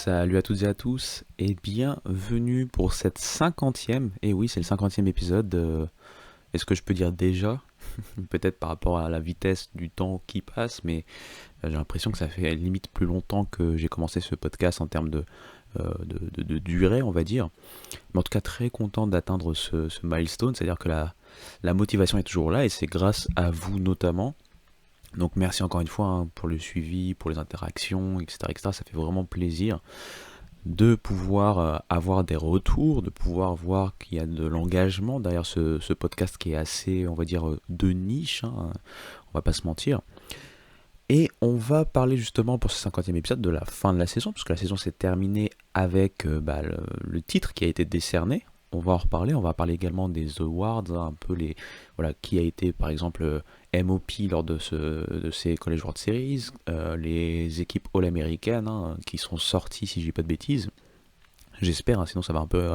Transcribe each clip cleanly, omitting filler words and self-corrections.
Salut à toutes et à tous et bienvenue pour cette 50e, et oui c'est le 50e épisode, est-ce que je peux dire déjà? Peut-être par rapport à la vitesse du temps qui passe, mais j'ai l'impression que ça fait limite plus longtemps que j'ai commencé ce podcast en termes de durée on va dire. Mais en tout cas très content d'atteindre ce milestone, c'est-à-dire que la motivation est toujours là et c'est grâce à vous notamment. Donc merci encore une fois pour le suivi, pour les interactions, etc., etc. Ça fait vraiment plaisir de pouvoir avoir des retours, de pouvoir voir qu'il y a de l'engagement derrière ce podcast qui est assez, on va dire, de niche, hein, on va pas se mentir. Et on va parler justement pour ce 50e épisode de la fin de la saison, parce que la saison s'est terminée avec le titre qui a été décerné. On va en reparler, on va parler également des awards, hein, un peu les voilà qui a été par exemple MOP lors de ces College World Series, les équipes all-américaines hein, qui sont sorties si je dis pas de bêtises. J'espère, hein, sinon ça va un peu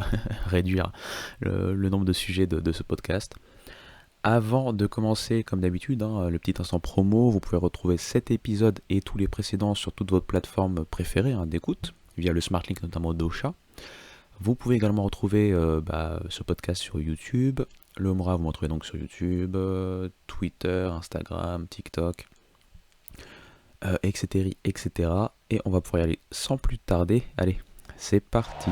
réduire le nombre de sujets de ce podcast. Avant de commencer, comme d'habitude, hein, le petit instant promo, vous pouvez retrouver cet épisode et tous les précédents sur toute votre plateforme préférée hein, d'écoute, via le Smart Link notamment d'Ocha. Vous pouvez également retrouver ce podcast sur YouTube. Le Homera, vous m'en trouvez donc sur YouTube, Twitter, Instagram, TikTok, etc., etc. Et on va pouvoir y aller sans plus tarder. Allez, c'est parti.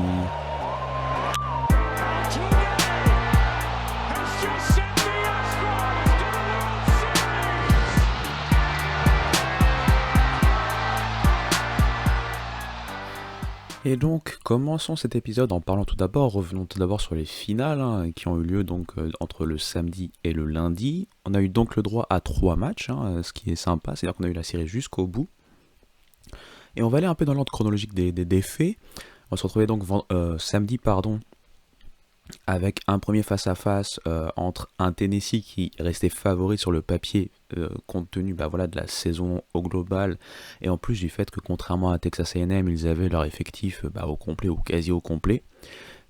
Et donc, commençons cet épisode en parlant tout d'abord, revenons tout d'abord sur les finales hein, qui ont eu lieu donc entre le samedi et le lundi. On a eu donc le droit à 3 matchs, hein, ce qui est sympa, c'est-à-dire qu'on a eu la série jusqu'au bout. Et on va aller un peu dans l'ordre chronologique des faits. On se retrouvait donc samedi, avec un premier face-à-face entre un Tennessee qui restait favori sur le papier compte tenu de la saison au global et en plus du fait que contrairement à Texas A&M ils avaient leur effectif au complet ou quasi au complet,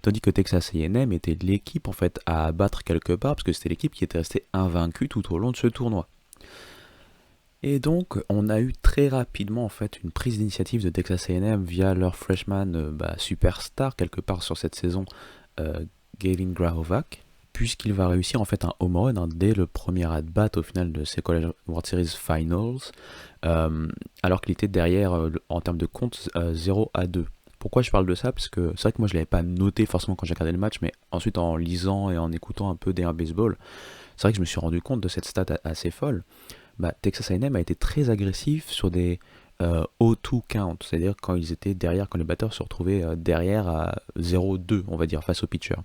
tandis que Texas A&M était l'équipe en fait à abattre quelque part parce que c'était l'équipe qui était restée invaincue tout au long de ce tournoi. Et donc on a eu très rapidement en fait une prise d'initiative de Texas A&M via leur freshman superstar quelque part sur cette saison, Gavin Grahovac, puisqu'il va réussir en fait un home run hein, dès le premier at-bat au final de ces College World Series Finals, alors qu'il était derrière en termes de compte 0-2. Pourquoi je parle de ça? Parce que c'est vrai que moi je l'avais pas noté forcément quand j'ai regardé le match, mais ensuite en lisant et en écoutant un peu derrière baseball, c'est vrai que je me suis rendu compte de cette stat assez folle. Texas A&M a été très agressif sur des 0-2 count, c'est-à-dire quand ils étaient derrière, quand les batteurs se retrouvaient derrière à 0-2, on va dire, face aux pitchers.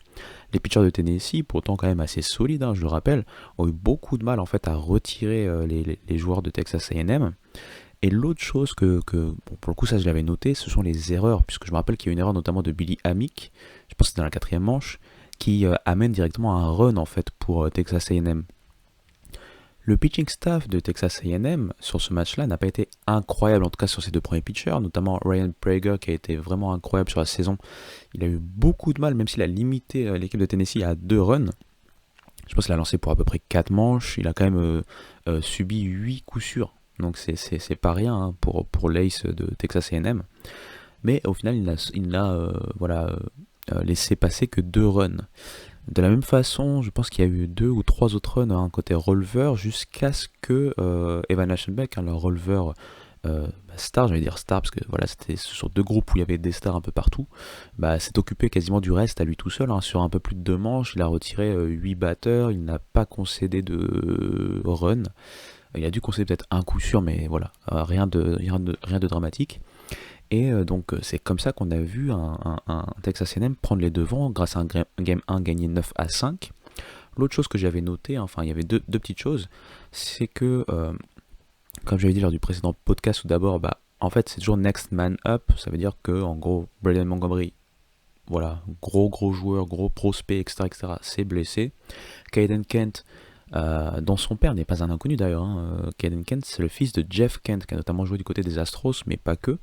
Les pitchers de Tennessee, pourtant quand même assez solides, hein, je le rappelle, ont eu beaucoup de mal en fait à retirer les joueurs de Texas A&M. Et l'autre chose bon, pour le coup ça je l'avais noté, ce sont les erreurs, puisque je me rappelle qu'il y a une erreur notamment de Billy Amick, je pense que c'était dans la 4e manche, qui amène directement à un run en fait pour Texas A&M. Le pitching staff de Texas A&M sur ce match-là n'a pas été incroyable, en tout cas sur ses 2 premiers pitchers, notamment Ryan Prager qui a été vraiment incroyable sur la saison. Il a eu beaucoup de mal, même s'il a limité l'équipe de Tennessee à 2 runs. Je pense qu'il a lancé pour à peu près 4 manches, il a quand même subi 8 coups sûrs. Donc c'est pas rien hein, pour l'ace de Texas A&M. Mais au final, il n'a laissé passer que 2 runs. De la même façon, je pense qu'il y a eu 2 ou 3 autres runs à un côté releveur jusqu'à ce que Evan Ashenbeck, hein, le releveur star, j'allais dire star parce que voilà, c'était sur 2 groupes où il y avait des stars un peu partout, s'est occupé quasiment du reste à lui tout seul, hein, sur un peu plus de 2 manches, il a retiré 8 batteurs, il n'a pas concédé de run, il a dû concéder peut-être un coup sûr, mais voilà, rien de dramatique. Et donc c'est comme ça qu'on a vu un Texas A&M prendre les devants grâce à un Game 1 gagné 9-5. L'autre chose que j'avais noté, enfin il y avait deux petites choses, c'est que, comme j'avais dit lors du précédent podcast, tout d'abord, en fait c'est toujours next man up, ça veut dire que en gros, Braden Montgomery, voilà, gros joueur, gros prospect, etc., c'est blessé. Caden Kent, dont son père n'est pas un inconnu d'ailleurs, hein. Caden Kent c'est le fils de Jeff Kent, qui a notamment joué du côté des Astros, mais pas que.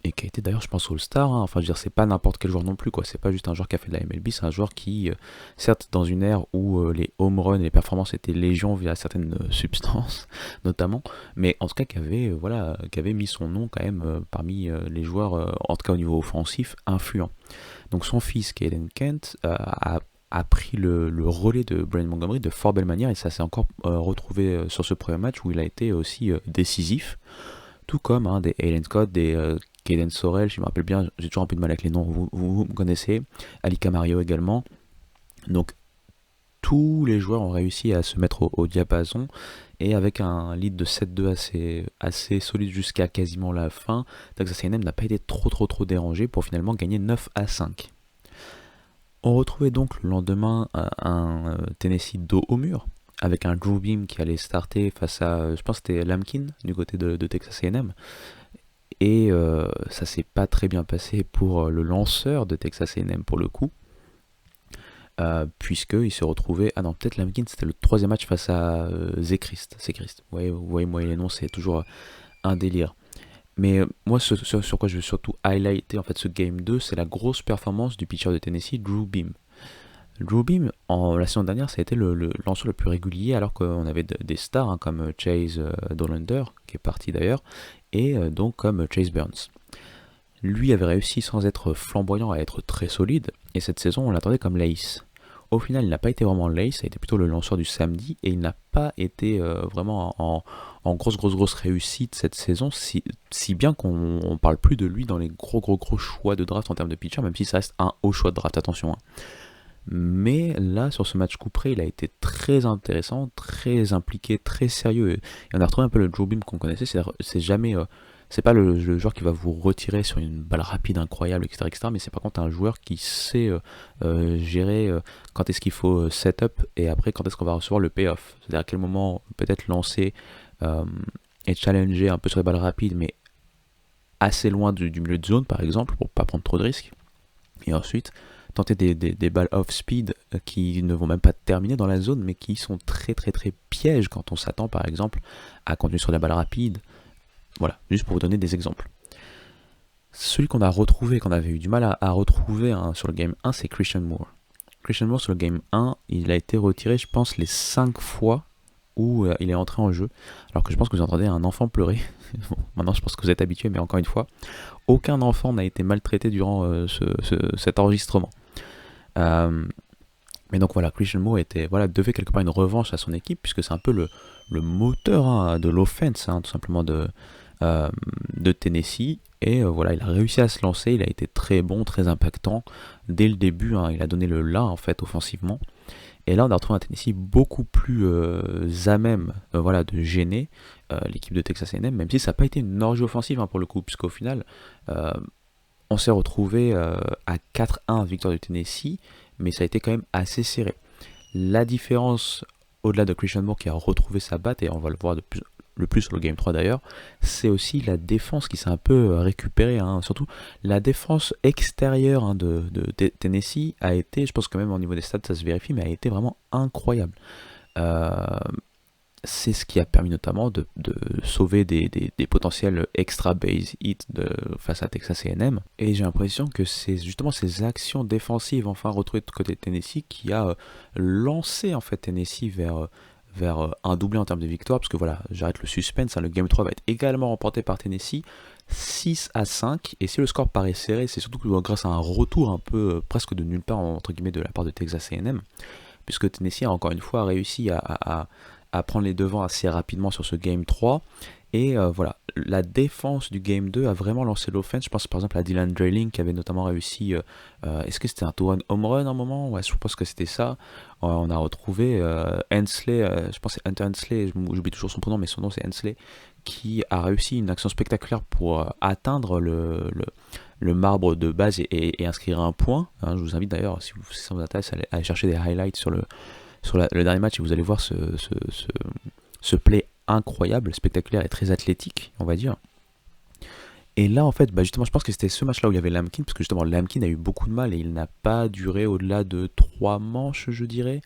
et qui a été d'ailleurs, je pense, All-Star. Hein. Enfin, je veux dire, c'est pas n'importe quel joueur non plus, quoi. C'est pas juste un joueur qui a fait de la MLB, c'est un joueur qui, certes, dans une ère où les home runs et les performances étaient légion via certaines substances, notamment, mais en tout cas, qui avait mis son nom quand même parmi les joueurs, en tout cas au niveau offensif, influents. Donc, son fils, Caden Kent, a pris le relais de Brian Montgomery de fort belle manière, et ça s'est encore retrouvé sur ce premier match où il a été aussi décisif. Tout comme des Aiden Scott, des Caden Sorrell, je me rappelle bien, j'ai toujours un peu de mal avec les noms, vous me connaissez, Ali Camario également. Donc tous les joueurs ont réussi à se mettre au diapason, et avec un lead de 7-2 assez solide jusqu'à quasiment la fin, Texas A&M n'a pas été trop dérangé pour finalement gagner 9-5. On retrouvait donc le lendemain un Tennessee dos au mur, avec un Drew Beam qui allait starter face à, je pense que c'était Lampkin du côté de Texas A&M. Et ça s'est pas très bien passé pour le lanceur de Texas A&M pour le coup, puisqu'il se retrouvait... Ah non, peut-être Lampkin, c'était le troisième match face à Zekrist. Vous voyez, moi les noms, c'est toujours un délire. Mais moi, sur quoi je veux surtout highlighter en fait ce Game 2, c'est la grosse performance du pitcher de Tennessee, Drew Beam. Drew Beam, la saison dernière, ça a été le lanceur le plus régulier, alors qu'on avait des stars comme Chase Dollander, qui est parti d'ailleurs, et donc comme Chase Burns. Lui avait réussi sans être flamboyant à être très solide, et cette saison on l'attendait comme l'ace. Au final, il n'a pas été vraiment l'ace, ça a été plutôt le lanceur du samedi, et il n'a pas été vraiment en grosse réussite cette saison, si bien qu'on ne parle plus de lui dans les gros choix de draft en termes de pitcher, même si ça reste un haut choix de draft, attention. Hein. Mais là, sur ce match couperé, il a été très intéressant, très impliqué, très sérieux. Et on a retrouvé un peu le Drew Beam qu'on connaissait. C'est jamais, c'est pas le joueur qui va vous retirer sur une balle rapide incroyable, etc. Mais c'est par contre un joueur qui sait gérer quand est-ce qu'il faut setup et après quand est-ce qu'on va recevoir le payoff. C'est-à-dire à quel moment peut-être lancer et challenger un peu sur les balles rapides, mais assez loin du milieu de zone par exemple, pour pas prendre trop de risques. Et ensuite tenter des balles off-speed qui ne vont même pas terminer dans la zone, mais qui sont très pièges quand on s'attend par exemple à continuer sur la balle rapide. Voilà, juste pour vous donner des exemples. Celui qu'on a retrouvé, qu'on avait eu du mal à retrouver sur le game 1, c'est Christian Moore. Christian Moore sur le game 1, il a été retiré, je pense, les 5 fois où il est entré en jeu, alors que je pense que vous entendez un enfant pleurer. Bon, maintenant je pense que vous êtes habitués, mais encore une fois, aucun enfant n'a été maltraité durant cet enregistrement. Mais donc voilà, Christian Moore devait quelque part une revanche à son équipe, puisque c'est un peu le moteur de l'offense, tout simplement de Tennessee. Et voilà, il a réussi à se lancer, il a été très bon, très impactant. Dès le début, il a donné le là en fait offensivement. Et là, on a retrouvé un Tennessee beaucoup plus à même de gêner l'équipe de Texas A&M, même si ça n'a pas été une orgie offensive pour le coup, puisqu'au final, on s'est retrouvé à 4-1 victoire du Tennessee, mais ça a été quand même assez serré. La différence, au-delà de Christian Moore qui a retrouvé sa batte, et on va le voir le plus sur le Game 3 d'ailleurs, c'est aussi la défense qui s'est un peu récupérée. Surtout la défense extérieure de Tennessee a été, je pense quand même au niveau des stats ça se vérifie, mais a été vraiment incroyable. C'est ce qui a permis notamment de sauver des potentiels extra base hits face à Texas A&M. Et j'ai l'impression que c'est justement ces actions défensives enfin retrouvées de côté de Tennessee qui a lancé en fait Tennessee vers un doublé en termes de victoire, parce que voilà, j'arrête le suspense, le Game 3 va être également remporté par Tennessee 6-5, et si le score paraît serré, c'est surtout grâce à un retour un peu presque de nulle part entre guillemets de la part de Texas A&M, puisque Tennessee a encore une fois réussi à prendre les devants assez rapidement sur ce Game 3. Et voilà, la défense du Game 2 a vraiment lancé l'offense. Je pense par exemple à Dylan Drayling qui avait notamment réussi, est-ce que c'était un two-run home run à un moment? Ouais, je pense que c'était ça. On a retrouvé Hensley, je pense que c'est Hunter Hensley, j'oublie toujours son prénom, mais son nom c'est Hensley, qui a réussi une action spectaculaire pour atteindre le marbre de base et inscrire un point. Je vous invite d'ailleurs, si ça vous intéresse, à aller chercher des highlights sur le dernier match, et vous allez voir ce play incroyable, spectaculaire et très athlétique, on va dire. Et là, en fait, justement, je pense que c'était ce match-là où il y avait Lampkin, parce que justement, Lampkin a eu beaucoup de mal et il n'a pas duré au-delà de 3 manches, je dirais.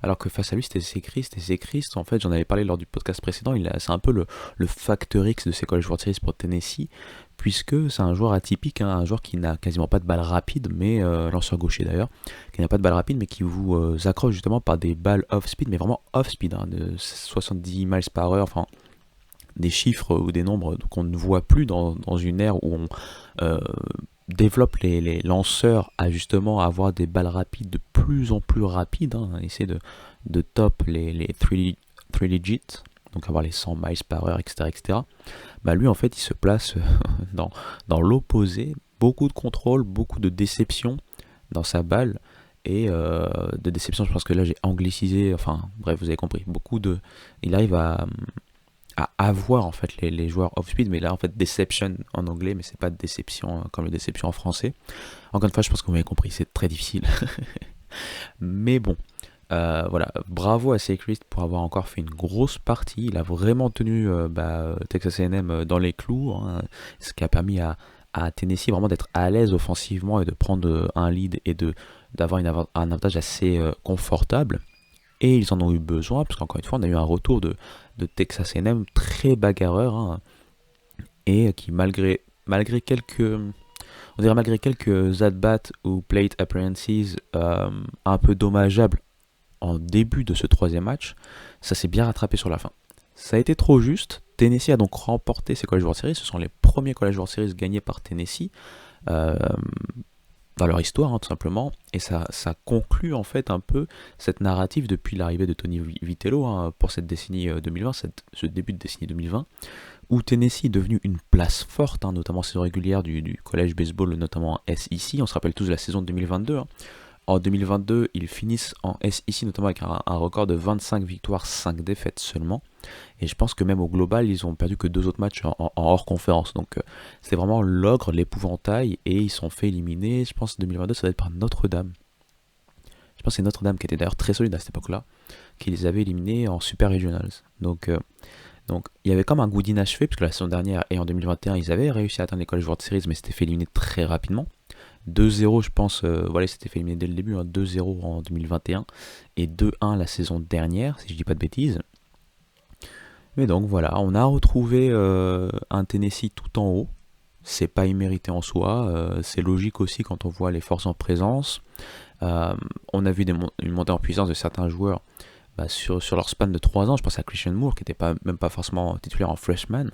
Alors que face à lui, c'était Zekrist. En fait, j'en avais parlé lors du podcast précédent. C'est un peu le facteur X de ces College World Series pour Tennessee, puisque c'est un joueur atypique, hein, un joueur qui n'a quasiment pas de balles rapides, mais lanceur gaucher d'ailleurs, qui n'a pas de balles rapides, mais qui vous accroche justement par des balles off-speed, mais vraiment off-speed, hein, de 70 miles par heure, enfin des chiffres ou des nombres qu'on ne voit plus dans une ère où on euh, développe les lanceurs à justement avoir des balles rapides de plus en plus rapides, hein, essayer de top les 3 digits, donc avoir les 100 miles par heure, etc. etc. Bah lui en fait il se place dans l'opposé, beaucoup de contrôle, beaucoup de déception dans sa balle, et de déception, je pense que là j'ai anglicisé, enfin bref vous avez compris, il arrive à avoir en fait les joueurs off-speed, mais là en fait deception en anglais, mais c'est pas déception comme le déception en français. Encore une fois, je pense que vous m'avez compris, c'est très difficile. Mais bon, voilà, bravo à Sechrist pour avoir encore fait une grosse partie. Il a vraiment tenu Texas A&M dans les clous, hein, ce qui a permis à Tennessee vraiment d'être à l'aise offensivement et de prendre un lead et d'avoir un avantage assez confortable. Et ils en ont eu besoin, parce qu'encore une fois, on a eu un retour de Texas A&M très bagarreur, hein, et qui malgré quelques at-bats ou plate appearances un peu dommageables en début de ce troisième match, ça s'est bien rattrapé sur la fin. Ça a été trop juste. Tennessee a donc remporté ces College World Series. Ce sont les premiers College World Series gagnés par Tennessee dans leur histoire, hein, tout simplement. Et ça conclut en fait un peu cette narrative depuis l'arrivée de Tony Vitello, hein, pour cette décennie 2020, ce début de décennie 2020, où Tennessee est devenu une place forte, hein, notamment saison régulière du college baseball, notamment en SEC. On se rappelle tous de la saison de 2022. Hein. En 2022, ils finissent en SEC, notamment avec un record de 25 victoires, 5 défaites seulement. Et je pense que même au global, ils ont perdu que 2 autres matchs en hors conférence. Donc c'était vraiment l'ogre, l'épouvantail, et ils sont fait éliminer. Je pense que 2022, ça va être par Notre-Dame. Je pense que c'est Notre-Dame qui était d'ailleurs très solide à cette époque-là, qui les avait éliminés en Super Regionals. Donc il y avait comme un goût d'inachevé, puisque la saison dernière et en 2021, ils avaient réussi à atteindre les College World Series, mais c'était fait éliminer très rapidement. 2-0, je pense, voilà, c'était fait éliminer dès le début, hein, 2-0 en 2021 et 2-1 la saison dernière, si je dis pas de bêtises. Mais donc voilà, on a retrouvé un Tennessee tout en haut. C'est pas immérité en soi, c'est logique aussi quand on voit les forces en présence. On a vu une montée en puissance de certains joueurs sur leur span de 3 ans. Je pense à Christian Moore qui n'était même pas forcément titulaire en freshman,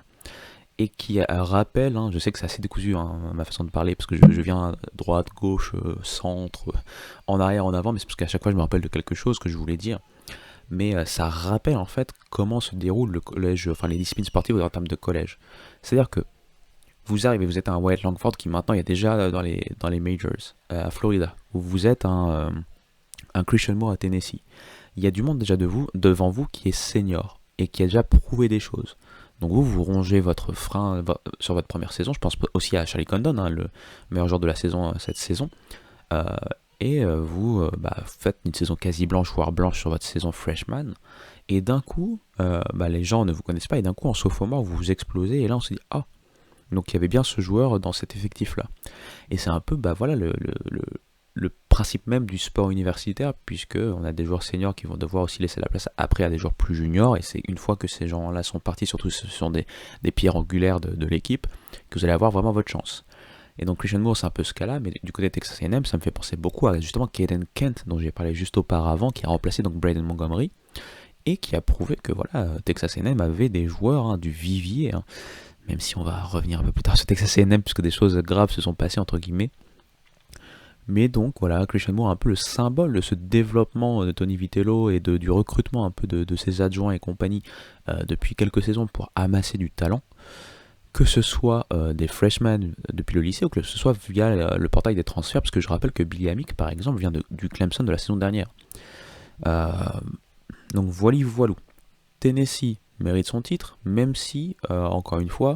et qui rappelle, hein, je sais que c'est assez décousu, hein, ma façon de parler, parce que je viens droite, gauche, centre, en arrière, en avant, mais c'est parce qu'à chaque fois je me rappelle de quelque chose que je voulais dire. Mais ça rappelle en fait comment se déroule le collège, enfin les disciplines sportives en termes de collège. C'est-à-dire que vous arrivez, vous êtes un Wyatt Langford qui maintenant il y a déjà dans les majors à Florida, ou vous êtes un Christian Moore à Tennessee. Il y a du monde déjà devant vous qui est senior et qui a déjà prouvé des choses. Donc vous rongez votre frein sur votre première saison. Je pense aussi à Charlie Condon, hein, le meilleur joueur de la saison cette saison. Et vous faites une saison quasi blanche, voire blanche sur votre saison freshman. Et d'un coup, les gens ne vous connaissent pas. Et d'un coup, en sophomore, vous explosez. Et là, on se dit, ah, donc il y avait bien ce joueur dans cet effectif-là. Et c'est un peu voilà, le principe même du sport universitaire, puisque on a des joueurs seniors qui vont devoir aussi laisser la place après à des joueurs plus juniors, et c'est une fois que ces gens-là sont partis, surtout ce sont des pierres angulaires de l'équipe, que vous allez avoir vraiment votre chance. Et donc Christian Moore, c'est un peu ce cas-là, mais du côté de Texas A&M, ça me fait penser beaucoup à justement Caden Kent, dont j'ai parlé juste auparavant, qui a remplacé donc Braden Montgomery, et qui a prouvé que voilà, Texas A&M avait des joueurs, hein, du vivier, hein, même si on va revenir un peu plus tard sur Texas A&M, puisque des choses graves se sont passées entre guillemets. Mais donc voilà, Christian Moore est un peu le symbole de ce développement de Tony Vitello et du recrutement un peu de ses adjoints et compagnie depuis quelques saisons pour amasser du talent, que ce soit des freshmen depuis le lycée ou que ce soit via le portail des transferts, parce que je rappelle que Billy Amick par exemple vient du Clemson de la saison dernière. Donc voilou. Tennessee mérite son titre, même si, encore une fois,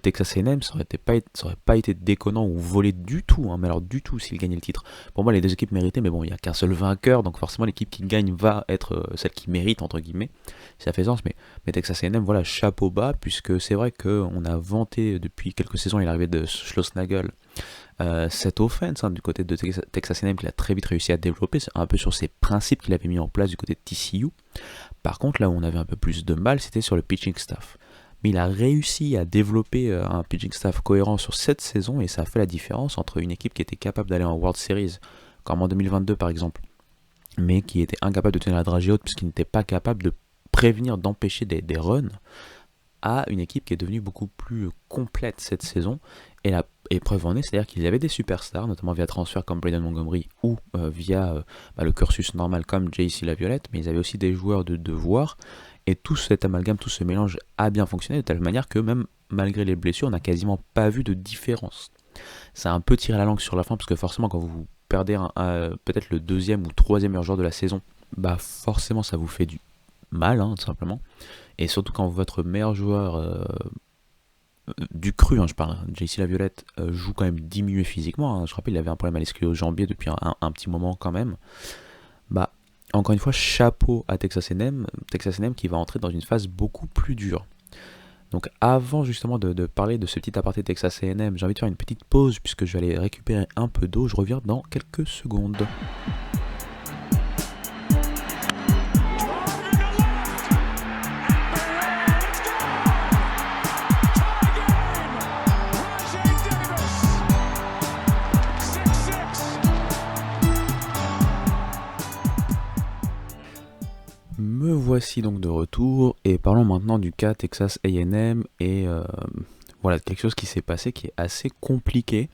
Texas A&M ça aurait pas été déconnant ou volé du tout, hein, mais alors du tout s'il gagnait le titre. Pour moi, les deux équipes méritaient, mais bon, il n'y a qu'un seul vainqueur, donc forcément l'équipe qui gagne va être celle qui mérite, entre guillemets, si ça fait sens, mais Texas A&M, voilà, chapeau bas, puisque c'est vrai qu'on a vanté depuis quelques saisons l'arrivée de Schlossnagel, cette offense, hein, du côté de Texas A&M qu'il a très vite réussi à développer, c'est un peu sur ces principes qu'il avait mis en place du côté de TCU. Par contre, là où on avait un peu plus de mal, c'était sur le pitching staff. mais il a réussi à développer un pitching staff cohérent sur cette saison, et ça a fait la différence entre une équipe qui était capable d'aller en World Series, comme en 2022 par exemple, mais qui était incapable de tenir la dragée haute puisqu'il n'était pas capable de prévenir, d'empêcher des runs, à une équipe qui est devenue beaucoup plus complète cette saison. Et la preuve en est, c'est-à-dire qu'ils avaient des superstars, notamment via transfert comme Braden Montgomery ou via le cursus normal comme JC Laviolette, mais ils avaient aussi des joueurs de devoir. Et tout cet amalgame, tout ce mélange a bien fonctionné de telle manière que même malgré les blessures, on n'a quasiment pas vu de différence. Ça a un peu tiré la langue sur la fin parce que forcément quand vous perdez peut-être le deuxième ou troisième meilleur joueur de la saison, bah forcément ça vous fait du mal, hein, tout simplement. Et surtout quand votre meilleur joueur du cru, hein, je parle, JC Laviolette joue quand même diminué physiquement, hein. Je rappelle, il avait un problème à l'ischio-jambier depuis un petit moment quand même. Bah, encore une fois, chapeau à Texas A&M qui va entrer dans une phase beaucoup plus dure. Donc avant justement de parler de ce petit aparté Texas A&M, j'ai envie de faire une petite pause puisque je vais aller récupérer un peu d'eau. Je reviens dans quelques secondes. Me voici donc de retour et parlons maintenant du cas Texas A&M et voilà quelque chose qui s'est passé qui est assez compliqué.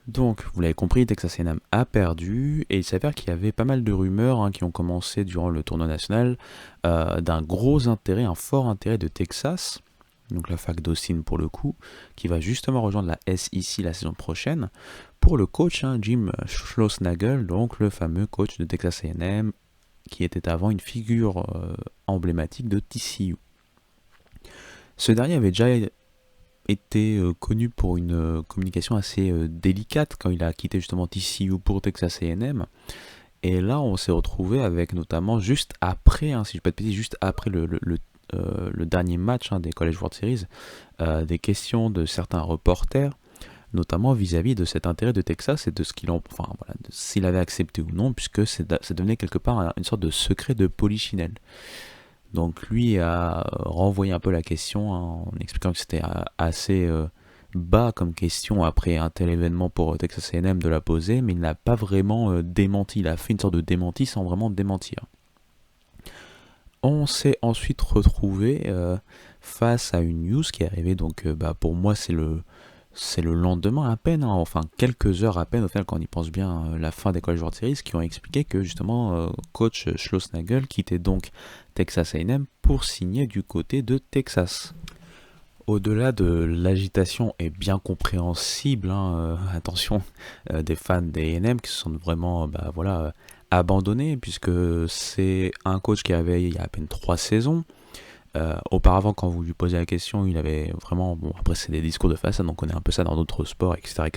Donc vous l'avez compris, Texas A&M a perdu et il s'avère qu'il y avait pas mal de rumeurs qui ont commencé durant le tournoi national d'un gros intérêt, un fort intérêt de Texas, donc la fac d'Austin pour le coup, qui va justement rejoindre la SEC la saison prochaine pour le coach Jim Schlossnagle, donc le fameux coach de Texas A&M qui était avant une figure emblématique de TCU. Ce dernier avait déjà été connu pour une communication assez délicate quand il a quitté justement TCU pour Texas A&M. Et là, on s'est retrouvé avec notamment juste après, si je ne pas de bêtises, juste après le dernier match des College World Series, des questions de certains reporters, notamment vis-à-vis de cet intérêt de Texas et de ce qu'il de s'il avait accepté ou non, puisque ça devenait quelque part une sorte de secret de polichinelle. Donc lui a renvoyé un peu la question en expliquant que c'était assez bas comme question après un tel événement pour Texas A&M de la poser, mais il n'a pas vraiment démenti, il a fait une sorte de démenti sans vraiment démentir. On s'est ensuite retrouvé face à une news qui est arrivée, donc pour moi c'est le lendemain à peine, enfin quelques heures à peine au final quand on y pense bien, la fin des College World Series, qui ont expliqué que justement coach Schlossnagle quittait donc Texas A&M pour signer du côté de Texas. Au-delà de l'agitation est bien compréhensible, attention, des fans des A&M qui se sentent vraiment abandonnés, puisque c'est un coach qui avait il y a à peine 3 saisons. Auparavant, quand vous lui posez la question, il avait vraiment, après c'est des discours de façade, donc on connaît un peu ça dans d'autres sports, etc.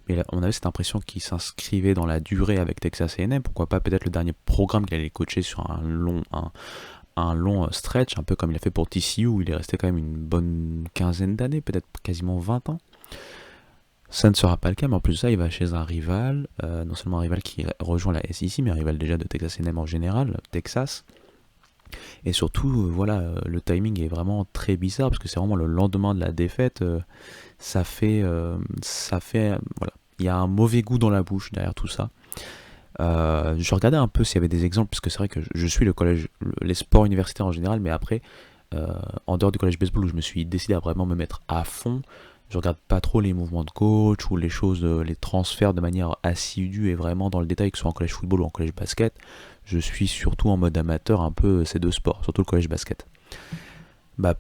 Mais là, on avait cette impression qu'il s'inscrivait dans la durée avec Texas A&M. Pourquoi pas peut-être le dernier programme qu'il allait coacher sur un long stretch, un peu comme il a fait pour TCU, où il est resté quand même une bonne quinzaine d'années, peut-être quasiment 20 ans. Ça ne sera pas le cas, mais en plus de ça, il va chez un rival, non seulement un rival qui rejoint la SEC, mais un rival déjà de Texas A&M en général, Texas. Et surtout, le timing est vraiment très bizarre parce que c'est vraiment le lendemain de la défaite. Ça fait, il y a un mauvais goût dans la bouche derrière tout ça. Je regardais un peu s'il y avait des exemples parce que c'est vrai que je suis les sports universitaires en général, mais après, en dehors du collège baseball où je me suis décidé à vraiment me mettre à fond, je regarde pas trop les mouvements de coach ou les choses, les transferts de manière assidue et vraiment dans le détail, que ce soit en collège football ou en collège basket. Je suis surtout en mode amateur un peu ces deux sports, surtout le collège basket.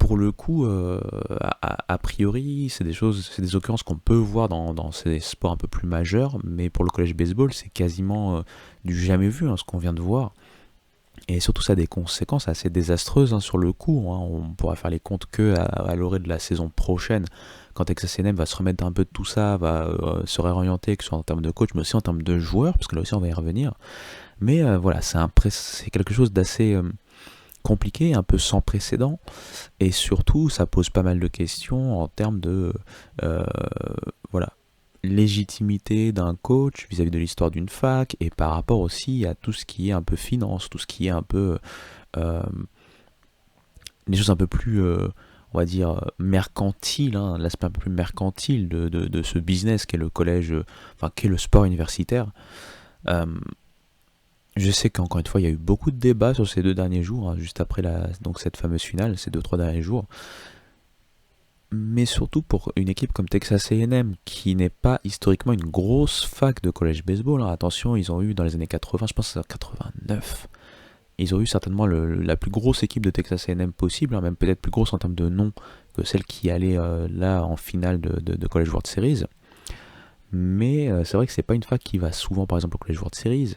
Pour le coup, a priori, c'est des occurrences qu'on peut voir dans ces sports un peu plus majeurs, mais pour le collège baseball, c'est quasiment du jamais vu, ce qu'on vient de voir. Et surtout, ça a des conséquences assez désastreuses sur le coup. On pourra faire les comptes que à l'orée de la saison prochaine, quand Texas A&M va se remettre un peu de tout ça, va se réorienter, que ce soit en termes de coach, mais aussi en termes de joueurs, parce que là aussi on va y revenir. Mais c'est quelque chose d'assez compliqué, un peu sans précédent, et surtout ça pose pas mal de questions en termes de légitimité d'un coach vis-à-vis de l'histoire d'une fac, et par rapport aussi à tout ce qui est un peu finance, tout ce qui est un peu les choses un peu plus on va dire, mercantile, hein, l'aspect un peu plus mercantile de ce business qu'est le collège, enfin, qu'est le sport universitaire. Euh, je sais qu'encore une fois, il y a eu beaucoup de débats sur ces 2 derniers jours, hein, juste après donc cette fameuse finale, ces 2, 3 derniers jours. Mais surtout pour une équipe comme Texas A&M, qui n'est pas historiquement une grosse fac de college baseball. Hein. Attention, ils ont eu dans les années 80, je pense que c'est en 89, ils ont eu certainement la plus grosse équipe de Texas A&M possible, hein, même peut-être plus grosse en termes de nom que celle qui allait là en finale de College World Series. Mais c'est vrai que c'est pas une fac qui va souvent par exemple au College World Series,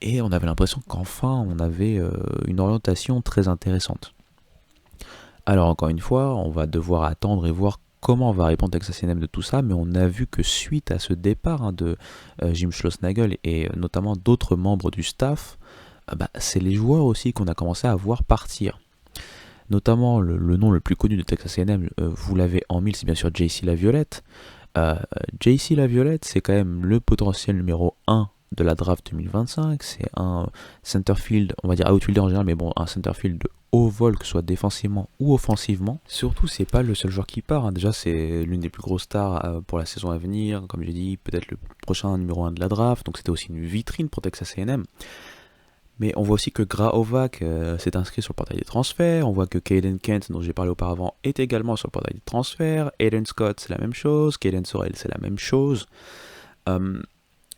et on avait l'impression qu'enfin on avait une orientation très intéressante. Alors encore une fois, on va devoir attendre et voir comment va répondre Texas A&M de tout ça, mais on a vu que suite à ce départ de Jim Schlossnagle et notamment d'autres membres du staff, c'est les joueurs aussi qu'on a commencé à voir partir. Notamment le nom le plus connu de Texas A&M, vous l'avez en mille, c'est bien sûr JC Laviolette. JC Laviolette, c'est quand même le potentiel numéro 1 de la draft 2025. C'est un centerfield, on va dire outfielder en général, mais bon, un centerfield de haut vol, que ce soit défensivement ou offensivement. Surtout, c'est pas le seul joueur qui part. Hein. Déjà, c'est l'une des plus grosses stars pour la saison à venir. Comme j'ai dit, peut-être le prochain numéro 1 de la draft. Donc, c'était aussi une vitrine pour Texas A&M. Mais on voit aussi que Graovac s'est inscrit sur le portail des transferts. On voit que Caden Kent, dont j'ai parlé auparavant, est également sur le portail des transferts. Aiden Scott, c'est la même chose. Caden Sorrell, c'est la même chose.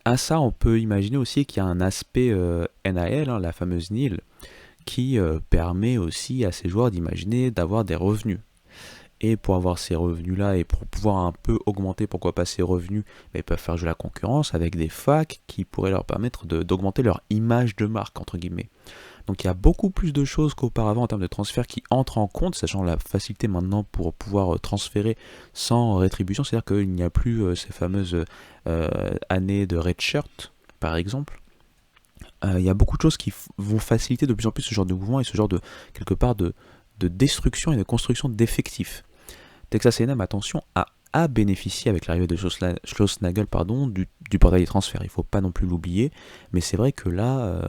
À ça, on peut imaginer aussi qu'il y a un aspect NIL, hein, la fameuse NIL, qui permet aussi à ces joueurs d'imaginer d'avoir des revenus. Et pour avoir ces revenus-là et pour pouvoir un peu augmenter, pourquoi pas ces revenus, ils peuvent faire jouer la concurrence avec des facs qui pourraient leur permettre d'augmenter leur image de marque, entre guillemets. Donc il y a beaucoup plus de choses qu'auparavant en termes de transfert qui entrent en compte, sachant la facilité maintenant pour pouvoir transférer sans rétribution, c'est-à-dire qu'il n'y a plus ces fameuses années de redshirt, par exemple. Il y a beaucoup de choses qui vont faciliter de plus en plus ce genre de mouvement et ce genre de, quelque part, de destruction et de construction d'effectifs. Texas A&M, attention, a bénéficié avec l'arrivée de Schlossnagle du portail des transferts. Il ne faut pas non plus l'oublier. Mais c'est vrai que là,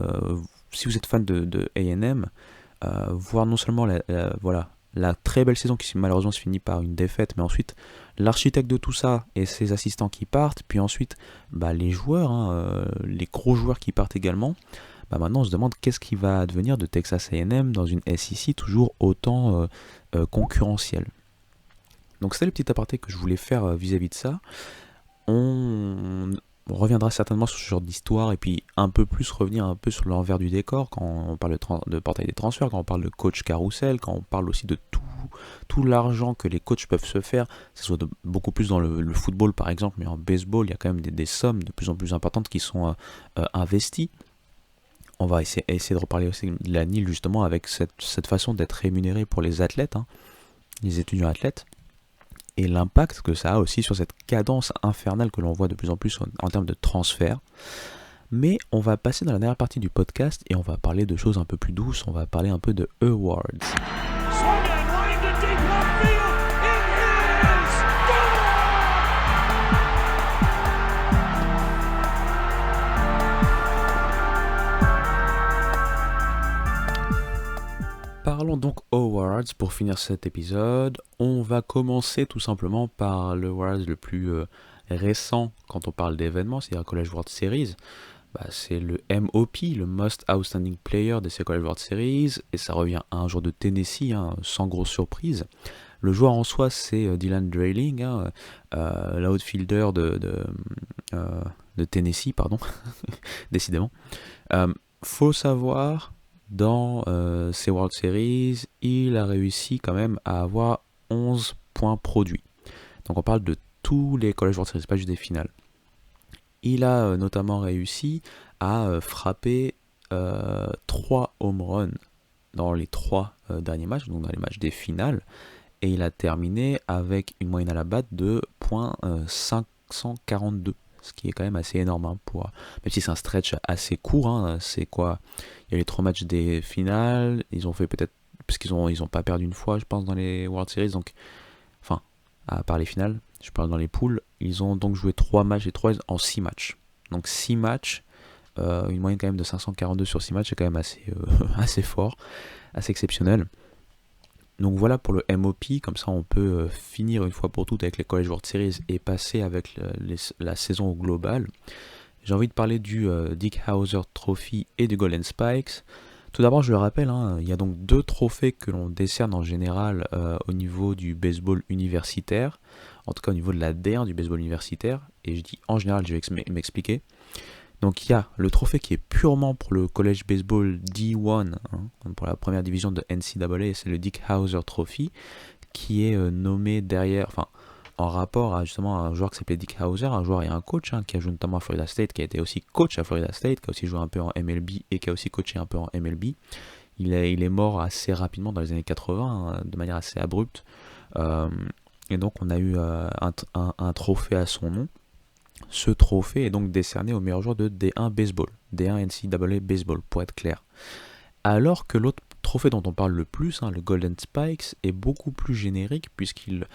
si vous êtes fan de A&M, voir non seulement la très belle saison qui malheureusement se finit par une défaite, mais ensuite l'architecte de tout ça et ses assistants qui partent, puis ensuite les joueurs, hein, les gros joueurs qui partent également, maintenant on se demande qu'est-ce qui va advenir de Texas A&M dans une SEC toujours autant concurrentielle. Donc c'est le petit aparté que je voulais faire vis-à-vis de ça. On reviendra certainement sur ce genre d'histoire et puis un peu plus revenir un peu sur l'envers du décor quand on parle de portail des transferts, quand on parle de coach carousel, quand on parle aussi de tout l'argent que les coachs peuvent se faire, que ce soit beaucoup plus dans le football par exemple, mais en baseball il y a quand même des sommes de plus en plus importantes qui sont investies. On va essayer de reparler aussi de la NIL justement avec cette façon d'être rémunéré pour les athlètes, hein, les étudiants athlètes, et l'impact que ça a aussi sur cette cadence infernale que l'on voit de plus en plus en termes de transfert. Mais on va passer dans la dernière partie du podcast et on va parler de choses un peu plus douces, on va parler un peu de awards. Parlons donc awards pour finir cet épisode. On va commencer tout simplement par le awards le plus récent quand on parle d'événements, c'est-à-dire College World Series. C'est le MOP, le Most Outstanding Player de ces College World Series, et ça revient à un joueur de Tennessee, hein, sans grosse surprise. Le joueur en soi, c'est Dylan Drayling, hein, l'outfielder de Tennessee, pardon, décidément. Faut savoir, dans ces World Series, il a réussi quand même à avoir 11 points produits. Donc on parle de tous les College World Series, pas juste des finales. Il a notamment réussi à frapper 3 home runs dans les 3 derniers matchs, donc dans les matchs des finales, et il a terminé avec une moyenne à la batte de .542, ce qui est quand même assez énorme, hein, même si c'est un stretch assez court, hein, c'est quoi, il y a les 3 matchs des finales, ils ont fait peut-être, parce qu'ils ont pas perdu une fois, je pense, dans les World Series, donc, enfin, à part les finales, je parle dans les poules, ils ont donc joué 3 matchs et 3 en 6 matchs. Donc 6 matchs, une moyenne quand même de 542 sur 6 matchs, c'est quand même assez fort, assez exceptionnel. Donc voilà pour le MOP, comme ça on peut finir une fois pour toutes avec les College World Series et passer avec la saison au global. J'ai envie de parler du Dick Howser Trophy et du Golden Spikes. Tout d'abord, je le rappelle, hein, il y a donc deux trophées que l'on décerne en général au niveau du baseball universitaire, en tout cas au niveau de la D1 du baseball universitaire, et je dis en général, je vais m'expliquer. Donc il y a le trophée qui est purement pour le college baseball D1, hein, pour la première division de NCAA, c'est le Dick Howser Trophy, qui est nommé derrière, enfin en rapport à justement un joueur qui s'appelait Dick Howser, un joueur et un coach qui a joué notamment à Florida State, qui a été aussi coach à Florida State, qui a aussi joué un peu en MLB et qui a aussi coaché un peu en MLB. Il est mort assez rapidement dans les années 80, de manière assez abrupte. Euh, et donc on a eu un trophée à son nom. Ce trophée est donc décerné au meilleur joueur de D1 Baseball, D1 NCAA Baseball, pour être clair. Alors que l'autre trophée dont on parle le plus, le Golden Spikes, est beaucoup plus générique puisqu'il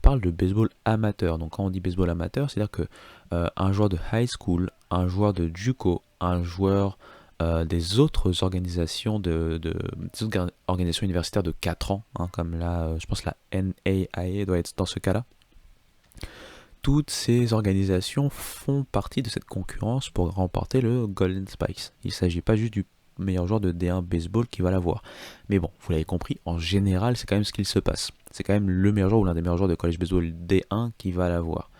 parle de baseball amateur. Donc quand on dit baseball amateur, c'est-à-dire que un joueur de high school, un joueur de JUCO, un joueur des autres organisations organisations universitaires de 4 ans, comme là, je pense que la NAIA doit être dans ce cas-là. Toutes ces organisations font partie de cette concurrence pour remporter le Golden Spikes. Il ne s'agit pas juste du meilleur joueur de D1 baseball qui va l'avoir. Mais bon, vous l'avez compris, en général, c'est quand même ce qu'il se passe. C'est quand même le meilleur joueur ou l'un des meilleurs joueurs de college baseball D1 qui va l'avoir.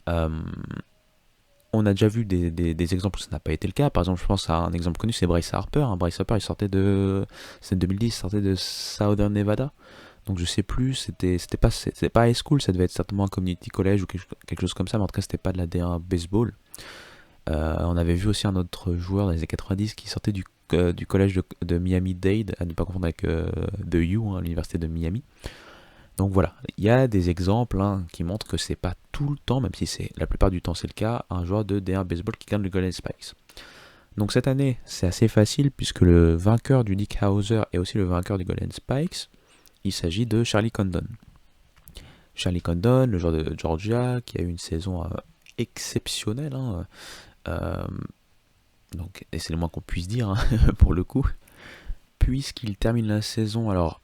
On a déjà vu des exemples où ça n'a pas été le cas. Par exemple, je pense à un exemple connu, c'est Bryce Harper. Bryce Harper, il sortait de... C'est 2010, il sortait de Southern Nevada. Donc je sais plus, c'était pas high school, ça devait être certainement un community college ou quelque chose comme ça, mais en tout cas c'était pas de la D1 baseball. On avait vu aussi un autre joueur dans les années 90 qui sortait du collège de Miami-Dade, à ne pas confondre avec de U, l'université de Miami. Donc voilà, il y a des exemples qui montrent que c'est pas tout le temps, même si c'est la plupart du temps c'est le cas, un joueur de D1 baseball qui gagne le Golden Spikes. Donc cette année, c'est assez facile puisque le vainqueur du Dick Howser est aussi le vainqueur du Golden Spikes. Il s'agit de Charlie Condon. Charlie Condon, le joueur de Georgia, qui a eu une saison exceptionnelle. Donc, et c'est le moins qu'on puisse dire, pour le coup. Puisqu'il termine la saison, alors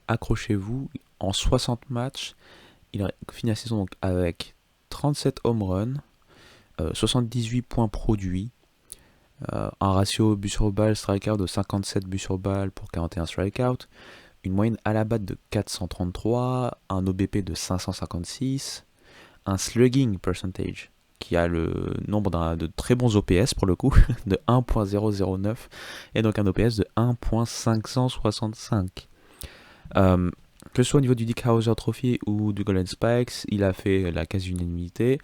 accrochez-vous, en 60 matchs, il a fini la saison donc, avec 37 home runs, 78 points produits, un ratio but sur balle strikeout de 57 buts sur balle pour 41 strikeouts, une moyenne à la batte de 433, un OBP de 556, un slugging percentage qui a le nombre de très bons OPS pour le coup, de 1.009, et donc un OPS de 1.565. Que ce soit au niveau du Dick Howser Trophy ou du Golden Spikes, il a fait la quasi-unanimité.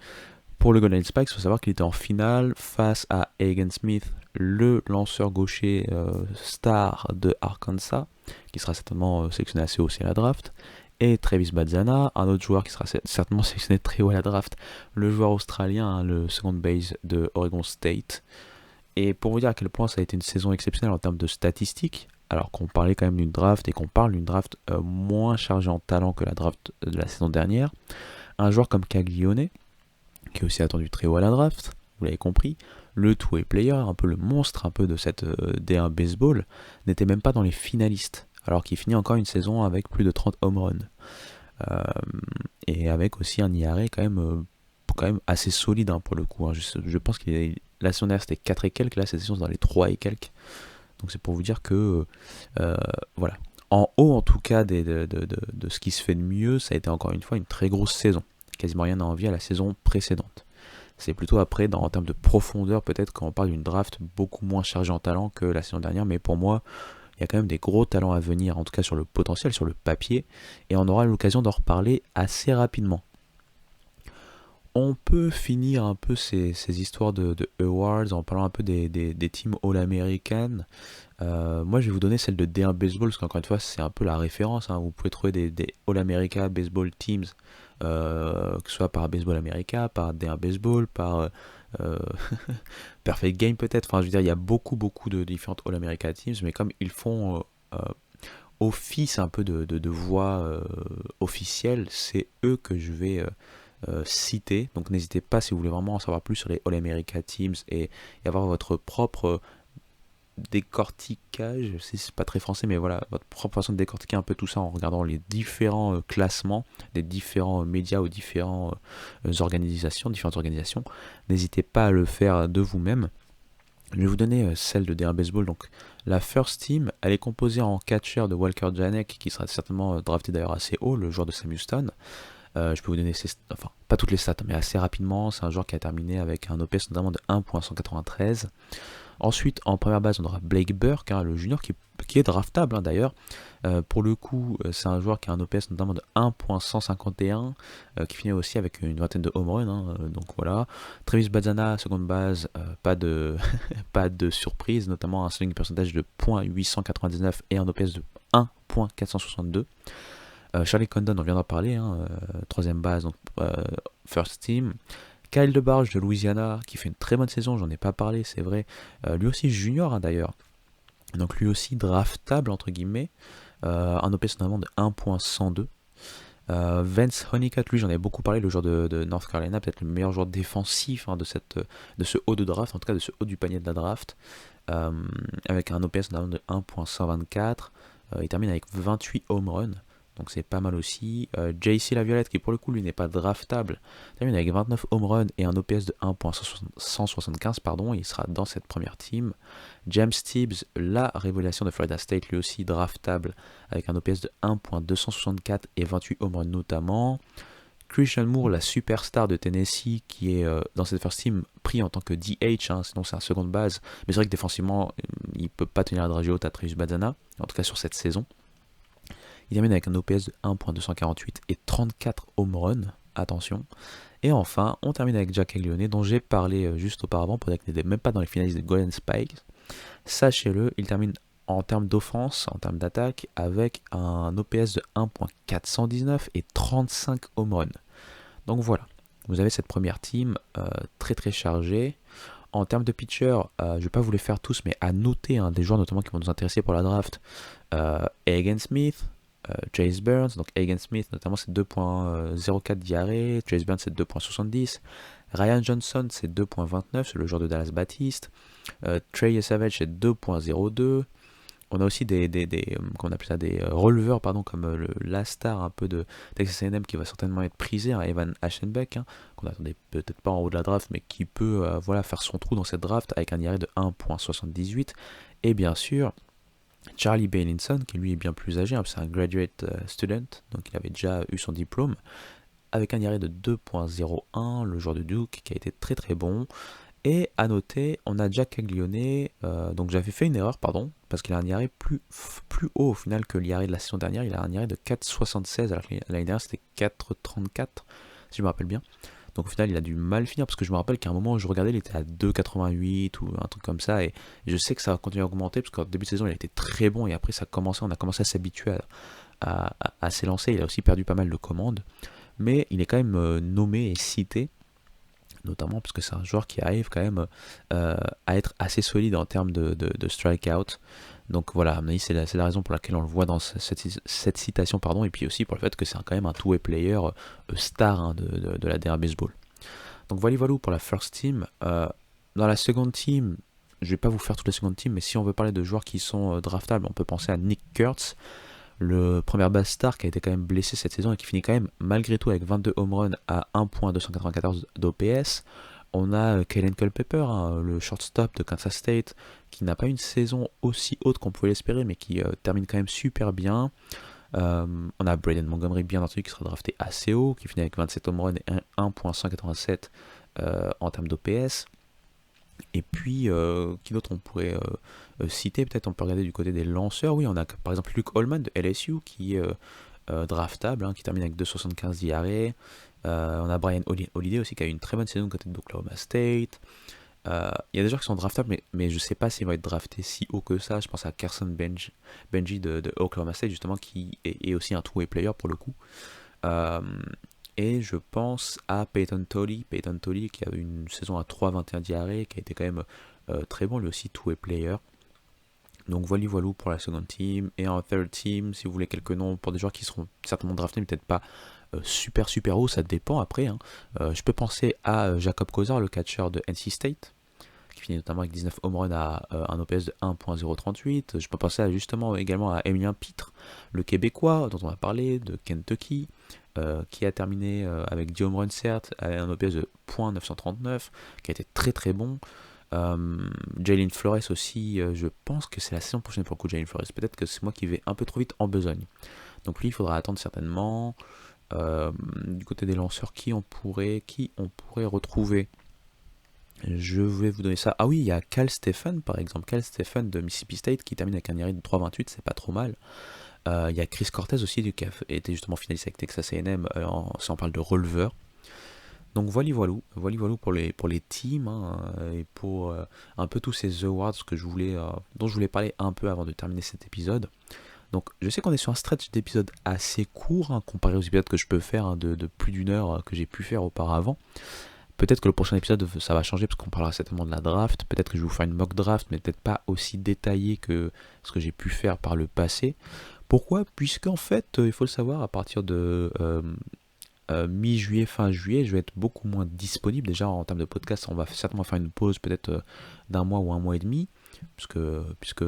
Pour le Golden Spikes, il faut savoir qu'il était en finale face à Hagen Smith, le lanceur gaucher star de Arkansas, qui sera certainement sélectionné assez haut aussi à la draft, et Travis Bazzana, un autre joueur qui sera certainement sélectionné très haut à la draft, le joueur australien, le second base de Oregon State. Et pour vous dire à quel point ça a été une saison exceptionnelle en termes de statistiques, alors qu'on parlait quand même d'une draft et qu'on parle d'une draft moins chargée en talent que la draft de la saison dernière, un joueur comme Caglione, qui est aussi attendu très haut à la draft, vous l'avez compris, le two-way player, un peu le monstre un peu de cette D1 baseball, n'était même pas dans les finalistes, alors qu'il finit encore une saison avec plus de 30 home runs. Et avec aussi un IRA quand même assez solide pour le coup. Je pense que la saison dernière c'était 4 et quelques, là cette saison c'est dans les 3 et quelques. Donc c'est pour vous dire que voilà. En haut en tout cas de ce qui se fait de mieux, ça a été encore une fois une très grosse saison. Quasiment rien à envier à la saison précédente. C'est plutôt après, en termes de profondeur, peut-être quand on parle d'une draft beaucoup moins chargée en talent que la saison dernière, mais pour moi, il y a quand même des gros talents à venir, en tout cas sur le potentiel, sur le papier, et on aura l'occasion d'en reparler assez rapidement. On peut finir un peu ces histoires de awards en parlant un peu des teams All-American. Moi, je vais vous donner celle de D1 Baseball, parce qu'encore une fois, c'est un peu la référence. Vous pouvez trouver des All-America Baseball Teams, que ce soit par Baseball America, par D1 Baseball, par Perfect Game peut-être. Enfin, je veux dire, il y a beaucoup de différentes All-America Teams, mais comme ils font office un peu de voix officielle, c'est eux que je vais citer. Donc n'hésitez pas si vous voulez vraiment en savoir plus sur les All-America Teams et avoir votre propre décortiquage, je sais c'est pas très français, mais voilà, votre propre façon de décortiquer un peu tout ça en regardant les différents classements des différents médias ou différentes organisations. N'hésitez pas à le faire de vous-même. Je vais vous donner celle de DR Baseball. Donc, la First Team, elle est composée en catcher de Walker Janek, qui sera certainement drafté d'ailleurs assez haut, le joueur de Sam Houston. Je peux vous donner enfin, pas toutes les stats, mais assez rapidement. C'est un joueur qui a terminé avec un OPS notamment de 1.193. Ensuite, en première base, on aura Blake Burke, hein, le junior qui est draftable hein, d'ailleurs. Pour le coup, c'est un joueur qui a un OPS notamment de 1.151, qui finit aussi avec une vingtaine de home runs. Hein, donc voilà. Travis Bazzana, seconde base, pas de pas de surprise, notamment un slugging percentage de .899 et un OPS de 1.462. Charlie Condon, on viendra parler, hein, troisième base, donc first team. Kyle DeBarge de Louisiana, qui fait une très bonne saison, j'en ai pas parlé, c'est vrai. Lui aussi junior hein, d'ailleurs. Donc lui aussi draftable entre guillemets. Un OPS notamment de 1.102. Vance Honeycutt, lui j'en ai beaucoup parlé, le joueur de North Carolina, peut-être le meilleur joueur défensif hein, de ce haut de draft, en tout cas de ce haut du panier de la draft. Avec un OPS notamment de 1.124. Il termine avec 28 home runs. Donc c'est pas mal aussi. JC Laviolette, qui pour le coup lui n'est pas draftable, termine avec 29 home runs et un OPS de 1.175, pardon, il sera dans cette première team. James Tibbs, la révélation de Florida State, lui aussi draftable, avec un OPS de 1.264 et 28 home runs notamment. Christian Moore, la superstar de Tennessee, qui est dans cette first team pris en tant que DH, hein, sinon c'est un seconde base, mais c'est vrai que défensivement, il peut pas tenir la dragée haute à Travis Bazzana, en tout cas sur cette saison. Il termine avec un OPS de 1.248 et 34 home runs, attention. Et enfin, on termine avec Jack Caglione, dont j'ai parlé juste auparavant, pour dire qu'il n'était même pas dans les finalistes de Golden Spikes. Sachez-le, il termine en termes d'offense, en termes d'attaque, avec un OPS de 1.419 et 35 home runs. Donc voilà, vous avez cette première team très très chargée. En termes de pitcher, je ne vais pas vous les faire tous, mais à noter hein, des joueurs notamment qui vont nous intéresser pour la draft. Hagen Smith, Chase Burns, donc Hagen Smith notamment c'est 2.04 d'IRA, Chase Burns c'est 2.70, Ryan Johnson c'est 2.29, c'est le joueur de Dallas Baptiste, Trey Savage c'est 2.02. On a aussi comment on appelle ça, des releveurs pardon, comme la star un peu de Texas A&M qui va certainement être prisé, hein, Evan Aschenbeck, hein, qu'on attendait peut-être pas en haut de la draft, mais qui peut voilà, faire son trou dans cette draft avec un IRA de 1.78. Et bien sûr, Charlie Bailinson, qui lui est bien plus âgé, hein, c'est un graduate student, donc il avait déjà eu son diplôme, avec un IRA de 2.01, le joueur de Duke qui a été très très bon. Et à noter, on a Jack Caglione, donc j'avais fait une erreur, pardon, parce qu'il a un IRA plus haut au final que l'IRA de la saison dernière, il a un IRA de 4.76, alors que l'année dernière c'était 4.34, si je me rappelle bien. Donc au final il a dû mal finir, parce que je me rappelle qu'à un moment où je regardais, il était à 2,88 ou un truc comme ça, et je sais que ça va continuer à augmenter, parce qu'en début de saison il a été très bon, et après on a commencé à s'habituer à s'élancer, il a aussi perdu pas mal de commandes, mais il est quand même nommé et cité, notamment parce que c'est un joueur qui arrive quand même à être assez solide en termes de strikeout. Donc voilà, c'est la raison pour laquelle on le voit dans cette citation, pardon, et puis aussi pour le fait que c'est quand même un two-way player star hein, de la DR Baseball. Donc voilà pour la first team. Dans la second team, je vais pas vous faire toute la seconde team, mais si on veut parler de joueurs qui sont draftables, on peut penser à Nick Kurtz, le premier base star qui a été quand même blessé cette saison et qui finit quand même malgré tout avec 22 home runs à 1.294 d'OPS. On a Kalen Culpepper, hein, le shortstop de Kansas State, qui n'a pas une saison aussi haute qu'on pouvait l'espérer, mais qui termine quand même super bien. On a Braden Montgomery, bien entendu, qui sera drafté assez haut, qui finit avec 27 home runs et 1.187 en termes d'OPS. Et puis, qui d'autre on pourrait citer? Peut-être on peut regarder du côté des lanceurs. Oui, on a par exemple Luke Holman de LSU, qui est draftable, hein, qui termine avec 2.75 d'IRA. On a Brian Holiday aussi qui a eu une très bonne saison côté d'Oklahoma State. Il y a des joueurs qui sont draftables, mais je ne sais pas s'ils vont être draftés si haut que ça. Je pense à Carson Benji de Oklahoma State, justement, qui est aussi un two-way player pour le coup. Et je pense à Peyton Tolley qui a eu une saison à 3.21 d'IRA, qui a été quand même très bon, lui aussi two-way player. Donc voilà pour la seconde team. Et en third team, si vous voulez quelques noms pour des joueurs qui seront certainement draftés, mais peut-être pas super haut, ça dépend après. Hein. Je peux penser à Jacob Kozar, le catcher de NC State, qui qui finit notamment avec 19 home runs à un OPS de 1.038. Je peux penser justement également à Emilien Pitre, le Québécois dont on a parlé, de Kentucky, qui a terminé avec 10 home runs certes, avec un OPS de .939, qui a été très très bon. Jalen Flores aussi, je pense que c'est la saison prochaine pour le coup de Jalen Flores. Peut-être que c'est moi qui vais un peu trop vite en besogne. Donc lui, il faudra attendre certainement. Du côté des lanceurs, qui on pourrait retrouver? Je vais vous donner ça. Ah oui, il y a Cal Stephen par exemple. Cal Stephen de Mississippi State qui termine avec un ERA de 3.28, c'est pas trop mal. Il y a Chris Cortez aussi qui a été justement finaliste avec Texas A&M si on parle de releveur. Donc voilà pour les teams hein, et pour un peu tous ces awards dont je voulais parler un peu avant de terminer cet épisode. Donc je sais qu'on est sur un stretch d'épisodes assez court hein, comparé aux épisodes que je peux faire hein, de plus d'une heure que j'ai pu faire auparavant. Peut-être que le prochain épisode ça va changer parce qu'on parlera certainement de la draft. Peut-être que je vais vous faire une mock draft, mais peut-être pas aussi détaillée que ce que j'ai pu faire par le passé. Pourquoi? Puisqu'en fait, il faut le savoir, à partir de mi-juillet, fin juillet, je vais être beaucoup moins disponible. Déjà en termes de podcast, on va certainement faire une pause peut-être d'un mois ou un mois et demi, puisque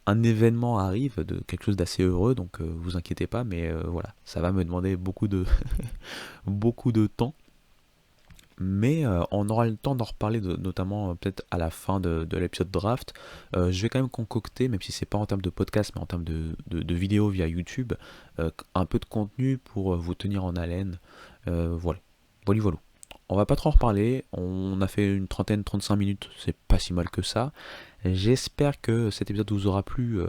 un événement arrive, de quelque chose d'assez heureux, donc vous inquiétez pas, mais voilà, ça va me demander beaucoup de beaucoup de temps. Mais on aura le temps d'en reparler, notamment peut-être à la fin de l'épisode draft. Je vais quand même concocter, même si c'est pas en termes de podcast, mais en termes de vidéos via YouTube, un peu de contenu pour vous tenir en haleine. Voilà. On va pas trop en reparler, on a fait une 35 minutes, c'est pas si mal que ça. J'espère que cet épisode vous aura plu,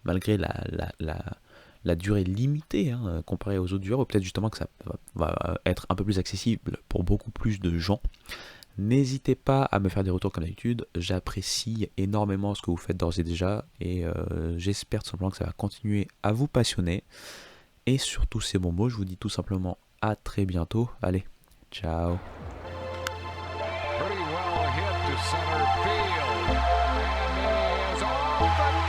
malgré la durée limitée hein, comparée aux autres durées, ou peut-être justement que ça va être un peu plus accessible pour beaucoup plus de gens. N'hésitez pas à me faire des retours comme d'habitude, j'apprécie énormément ce que vous faites d'ores et déjà, et j'espère tout simplement que ça va continuer à vous passionner. Et sur tous ces bons mots, je vous dis tout simplement à très bientôt. Allez, ciao. Pretty well hit to center field. And he is off the